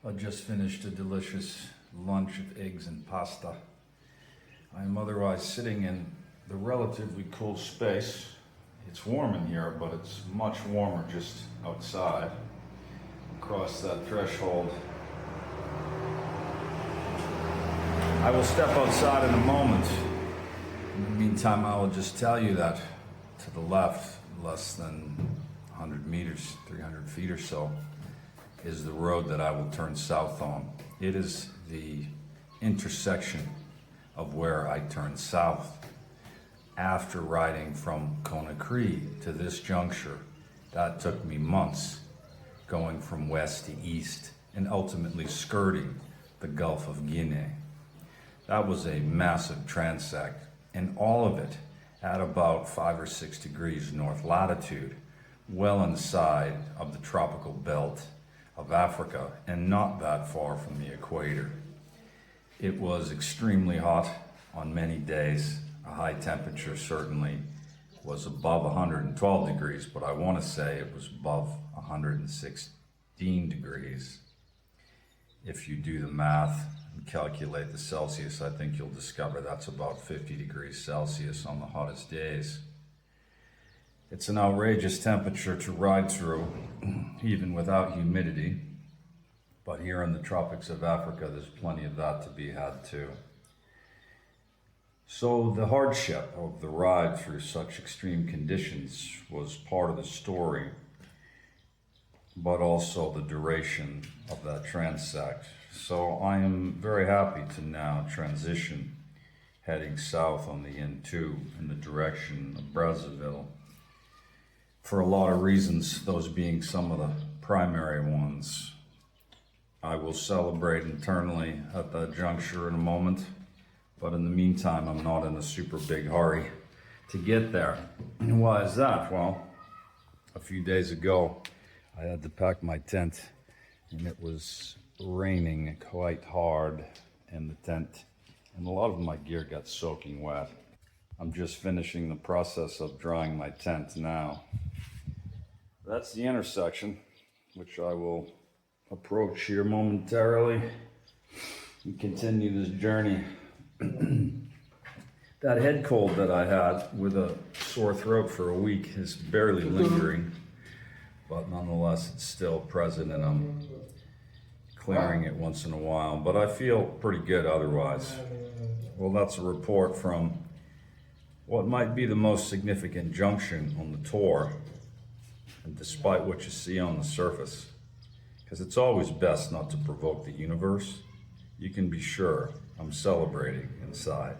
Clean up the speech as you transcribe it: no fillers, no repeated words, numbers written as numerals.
I just finished a delicious lunch of eggs and pasta. I am otherwise sitting in the relatively cool space. It's warm in here, but it's much warmer just outside. Across that threshold. I will step outside in a moment. In the meantime, I will just tell you that to the left, less than 100 meters, 300 feet or so, is the road that I will turn south on. It is the intersection of where I turn south. After riding from Conakry to this juncture, that took me months, going from west to east and ultimately skirting the Gulf of Guinea. That was a massive transect, and all of it at about 5 or 6 degrees north latitude, well inside of the tropical belt of Africa and not that far from the equator. It was extremely hot on many days. A high temperature certainly was above 112 degrees, but I want to say it was above 116 degrees. If you do the math and calculate the Celsius, I think you'll discover that's about 50 degrees Celsius on the hottest days. It's an outrageous temperature to ride through, even without humidity. But here in the tropics of Africa, there's plenty of that to be had too. So the hardship of the ride through such extreme conditions was part of the story, but also the duration of that transect. So I am very happy to now transition, heading south on the N2 in the direction of Brazzaville. For a lot of reasons, those being some of the primary ones. I will celebrate internally at that juncture in a moment, but in the meantime, I'm not in a super big hurry to get there. And why is that? Well, a few days ago, I had to pack my tent, and it was raining quite hard in the tent, and a lot of my gear got soaking wet. I'm just finishing the process of drying my tent now. That's the intersection, which I will approach here momentarily and continue this journey. That head cold that I had with a sore throat for a week is barely lingering, but nonetheless it's still present, and I'm clearing it once in a while, but I feel pretty good otherwise. Well, that's a report from what might be the most significant junction on the tour, and despite what you see on the surface, because it's always best not to provoke the universe, you can be sure I'm celebrating inside.